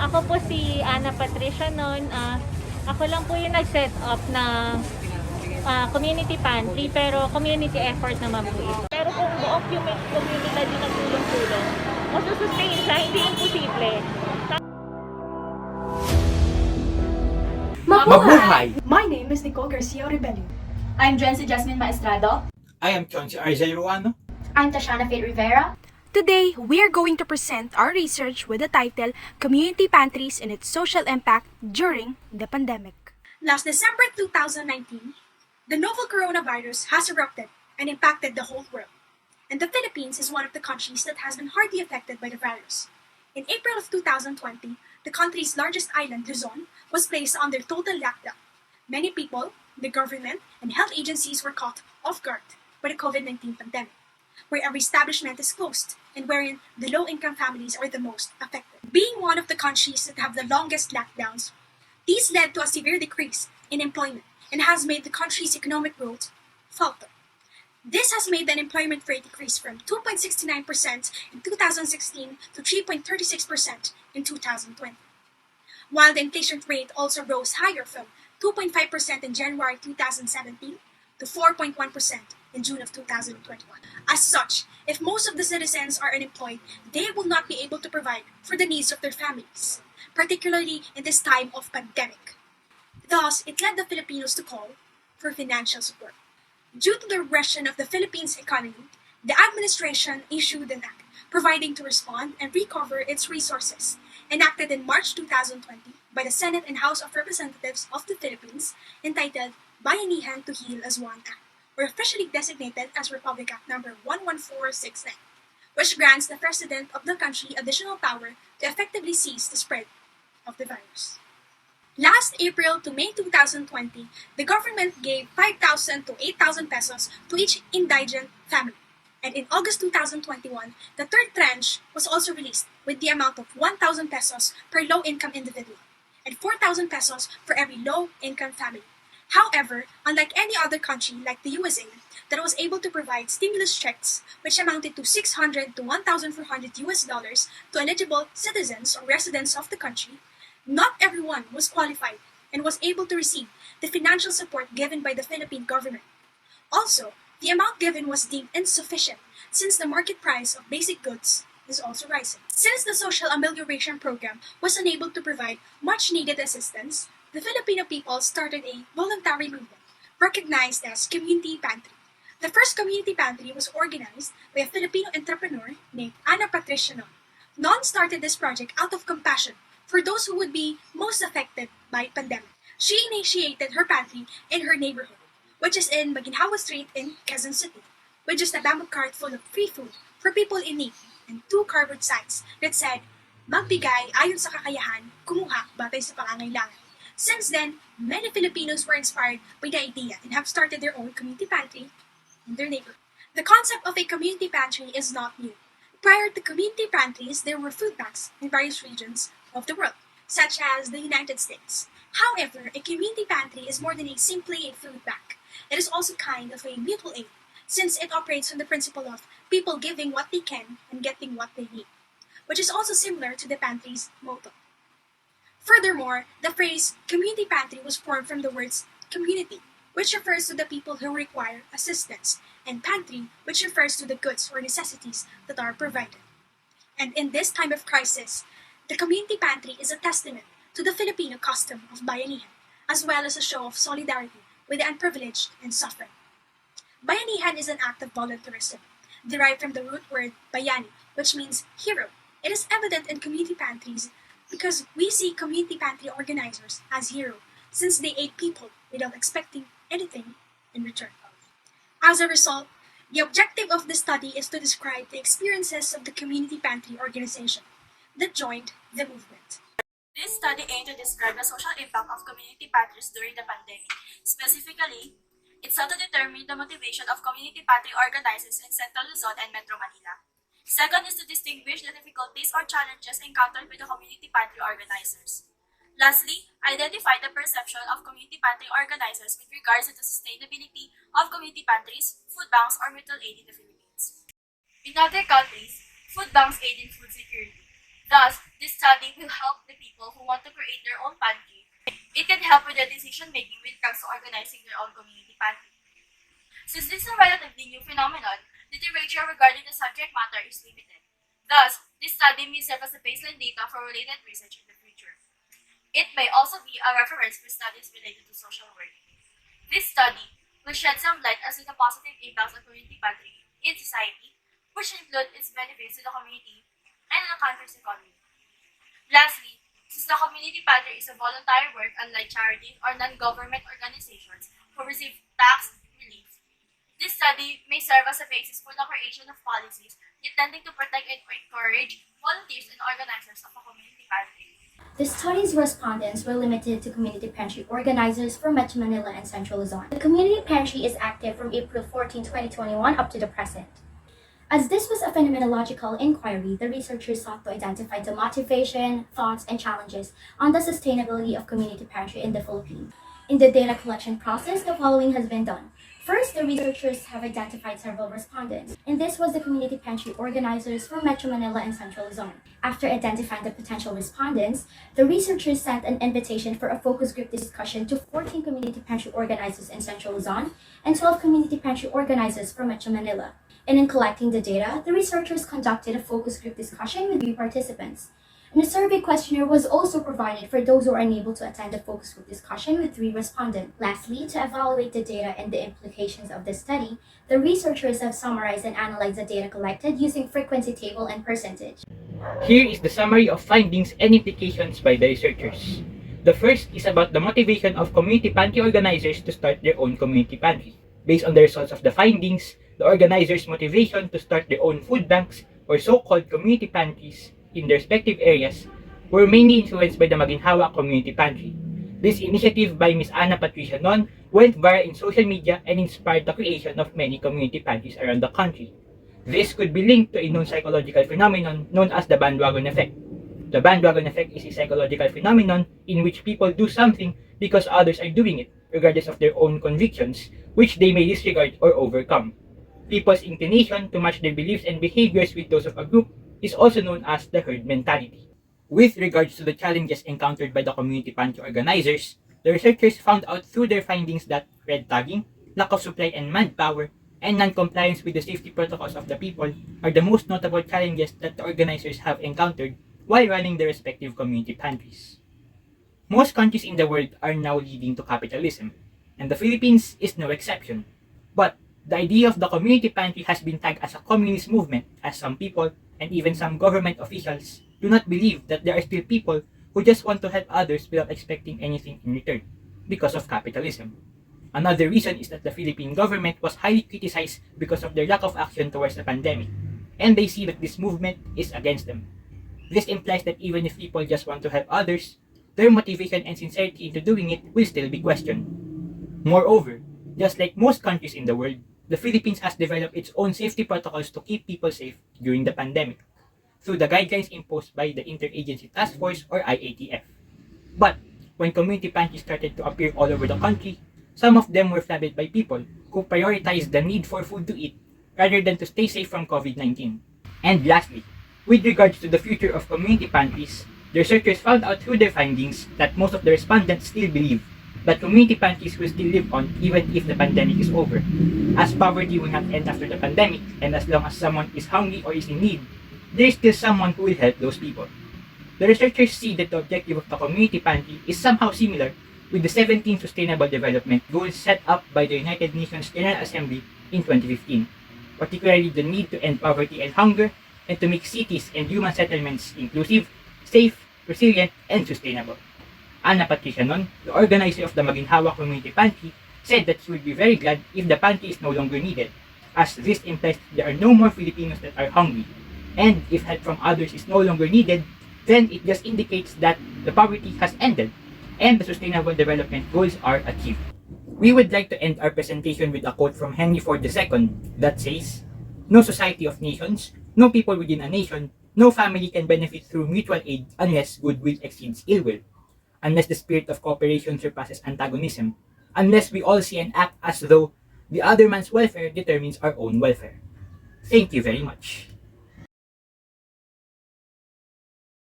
Ako po si Ana Patricia noon. Ako lang po yung nag-set up na community pantry, pero community effort naman po ito. Pero kung buong community din nagtulong-tulong, masusustain siya, hindi imposible. Mabuhay! My name is Nicole Garcia Rebellion. I'm Jency Jasmine Maestrado. I am Chonsi Arzel Ruano. I'm Tashana Faye Rivera. Today, we are going to present our research with the title Community Pantries and its Social Impact During the Pandemic. Last December 2019, the novel coronavirus has erupted and impacted the whole world. And the Philippines is one of the countries that has been hardly affected by the virus. In April of 2020, the country's largest island, Luzon, was placed under total lockdown. Many people, the government, and health agencies were caught off guard by the COVID-19 pandemic, where every establishment is closed and wherein the low-income families are the most affected. Being one of the countries that have the longest lockdowns, these led to a severe decrease in employment and has made the country's economic growth falter. This has made the unemployment rate decrease from 2.69% in 2016 to 3.36% in 2020. While the inflation rate also rose higher from 2.5% in January 2017 to 4.1% in June of 2021. As such, if most of the citizens are unemployed, they will not be able to provide for the needs of their families, particularly in this time of pandemic. Thus, it led the Filipinos to call for financial support. Due to the regression of the Philippines economy, the administration issued an act providing to respond and recover its resources, enacted in March 2020 by the Senate and House of Representatives of the Philippines, entitled Bayanihan to Heal as One Act, or officially designated as Republic Act No. 11469, which grants the President of the country additional power to effectively seize the spread of the virus. Last April to May 2020, the government gave 5,000 to 8,000 pesos to each indigent family. And in August 2021, the third tranche was also released with the amount of 1,000 pesos per low-income individual and 4,000 pesos for every low-income family. However, unlike any other country like the USA that was able to provide stimulus checks which amounted to $600 to $1,400 to eligible citizens or residents of the country, not everyone was qualified and was able to receive the financial support given by the Philippine government. Also, the amount given was deemed insufficient since the market price of basic goods is also rising. Since the Social Amelioration Program was unable to provide much needed assistance, the Filipino people started a voluntary movement recognized as Community Pantry. The first community pantry was organized by a Filipino entrepreneur named Ana Patricia Non. Non started this project out of compassion for those who would be most affected by pandemic. She initiated her pantry in her neighborhood, which is in Maginhawa Street in Quezon City, with just a bamboo cart full of free food for people in need and 2 cardboard signs that said, "Magbigay ayon sa kakayahan, kumuha batay sa pangangailangan." Since then, many Filipinos were inspired by the idea and have started their own community pantry in their neighborhood. The concept of a community pantry is not new. Prior to community pantries, there were food banks in various regions of the world, such as the United States. However, a community pantry is more than simply a food bank. It is also kind of a mutual aid, since it operates on the principle of people giving what they can and getting what they need, which is also similar to the pantry's motto. Furthermore, the phrase community pantry was formed from the words community, which refers to the people who require assistance, and pantry, which refers to the goods or necessities that are provided. And in this time of crisis, the community pantry is a testament to the Filipino custom of bayanihan, as well as a show of solidarity with the unprivileged and suffering. Bayanihan is an act of voluntarism, derived from the root word bayani, which means hero. It is evident in community pantries because we see community pantry organizers as heroes, since they aid people without expecting anything in return. As a result, the objective of the study is to describe the experiences of the community pantry organization that joined the movement. This study aimed to describe the social impact of community pantries during the pandemic. Specifically, it sought to determine the motivation of community pantry organizers in Central Luzon and Metro Manila. Second is to distinguish the difficulties or challenges encountered by the community pantry organizers. Lastly, identify the perception of community pantry organizers with regards to the sustainability of community pantries, food banks, or mutual aid in the Philippines. In other countries, food banks aid in food security. Thus, this study will help the people who want to create their own pantry. It can help with their decision making when it comes to organizing their own community pantry. Since this is a relatively new phenomenon, literature regarding the subject matter is limited. Thus, this study may serve as a baseline data for related research in the future. It may also be a reference for studies related to social work. This study will shed some light as to the positive impacts of community pantry in society, which include its benefits to the community and the country's economy. Lastly, since the community pantry is a voluntary work unlike charities or non-government organizations who receive tax relief, this study may serve as a basis for the creation of policies intending to protect and encourage volunteers and organizers of a community pantry. The study's respondents were limited to community pantry organizers from Metro Manila and Central Luzon. The community pantry is active from April 14, 2021 up to the present. As this was a phenomenological inquiry, the researchers sought to identify the motivation, thoughts, and challenges on the sustainability of community pantry in the Philippines. In the data collection process, the following has been done. First, the researchers have identified several respondents, and this was the community pantry organizers from Metro Manila and Central Luzon. After identifying the potential respondents, the researchers sent an invitation for a focus group discussion to 14 community pantry organizers in Central Luzon and 12 community pantry organizers from Metro Manila. And in collecting the data, the researchers conducted a focus group discussion with 3 participants. And a survey questionnaire was also provided for those who are unable to attend the focus group discussion with 3 respondents. Lastly, to evaluate the data and the implications of the study, the researchers have summarized and analyzed the data collected using frequency table and percentage. Here is the summary of findings and implications by the researchers. The first is about the motivation of community pantry organizers to start their own community pantry. Based on the results of the findings, the organizers' motivation to start their own food banks or so-called community pantries in their respective areas were mainly influenced by the Maginhawa Community Pantry. This initiative by Ms. Ana Patricia Non went viral in social media and inspired the creation of many community pantries around the country. This could be linked to a known psychological phenomenon known as the bandwagon effect. The bandwagon effect is a psychological phenomenon in which people do something because others are doing it, regardless of their own convictions, which they may disregard or overcome. People's inclination to match their beliefs and behaviors with those of a group is also known as the herd mentality. With regards to the challenges encountered by the community pantry organizers, the researchers found out through their findings that red tagging, lack of supply and manpower, and non-compliance with the safety protocols of the people are the most notable challenges that the organizers have encountered while running their respective community pantries. Most countries in the world are now leading to capitalism, and the Philippines is no exception. But the idea of the community pantry has been tagged as a communist movement, as some people, and even some government officials, do not believe that there are still people who just want to help others without expecting anything in return, because of capitalism. Another reason is that the Philippine government was highly criticized because of their lack of action towards the pandemic, and they see that this movement is against them. This implies that even if people just want to help others, their motivation and sincerity into doing it will still be questioned. Moreover, just like most countries in the world, the Philippines has developed its own safety protocols to keep people safe during the pandemic, through the guidelines imposed by the Interagency Task Force or IATF. But when community pantries started to appear all over the country, some of them were flooded by people who prioritized the need for food to eat rather than to stay safe from COVID-19. And lastly, with regards to the future of community pantries, the researchers found out through their findings that most of the respondents still believe that community pantries will still live on even if the pandemic is over, as poverty will not end after the pandemic, and as long as someone is hungry or is in need, there is still someone who will help those people. The researchers see that the objective of the community pantry is somehow similar with the 17 Sustainable Development Goals set up by the United Nations General Assembly in 2015, particularly the need to end poverty and hunger and to make cities and human settlements inclusive, safe, resilient, and sustainable. Ana Patricia Non, the organizer of the Maginhawa Community Pantry, said that she would be very glad if the pantry is no longer needed, as this implies there are no more Filipinos that are hungry, and if help from others is no longer needed, then it just indicates that the poverty has ended and the Sustainable Development Goals are achieved. We would like to end our presentation with a quote from Henry Ford II that says, "No society of nations, no people within a nation, no family can benefit through mutual aid unless goodwill exceeds ill will, unless the spirit of cooperation surpasses antagonism, unless we all see and act as though the other man's welfare determines our own welfare." Thank you very much.